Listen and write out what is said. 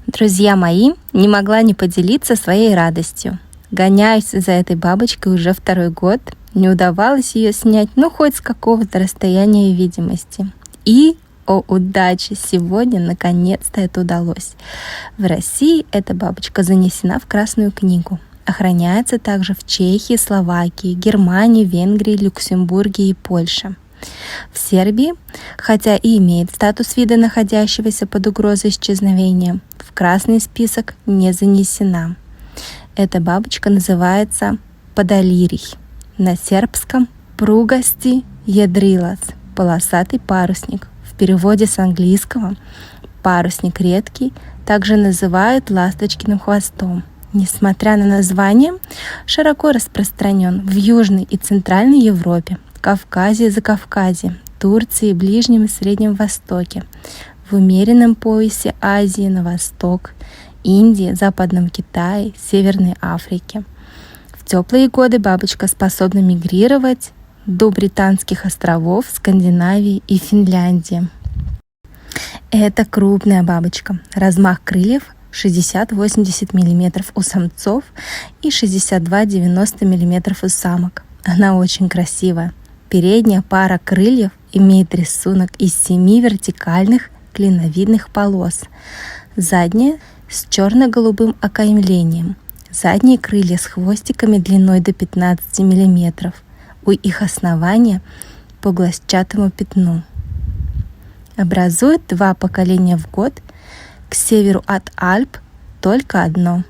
Друзья мои, не могла не поделиться своей радостью. Гоняюсь за этой бабочкой уже второй год. Не удавалось ее снять, хоть с какого-то расстояния видимости. И, о удаче, сегодня наконец-то это удалось. В России эта бабочка занесена в Красную книгу. Охраняется также в Чехии, Словакии, Германии, Венгрии, Люксембурге и Польше. В Сербии, хотя и имеет статус вида, находящегося под угрозой исчезновения, в красный список не занесена. Эта бабочка называется подолирий. На сербском пругасти едрилац, полосатый парусник. В переводе с английского парусник редкий также называют ласточкиным хвостом. Несмотря на название, широко распространен в Южной и Центральной Европе, Кавказе и Закавказье, Турции и Ближнем и Среднем Востоке, в умеренном поясе Азии на восток, Индии, Западном Китае, Северной Африке. В теплые годы бабочка способна мигрировать до Британских островов, Скандинавии и Финляндии. Это крупная бабочка. Размах крыльев 60-80 мм у самцов и 62-90 мм у самок. Она очень красивая. Передняя пара крыльев имеет рисунок из 7 вертикальных клиновидных полос. Задняя с черно-голубым окаймлением. Задние крылья с хвостиками длиной до 15 мм. У их основания по глазчатому пятну. Образует 2 поколения в год. К северу от Альп только одно.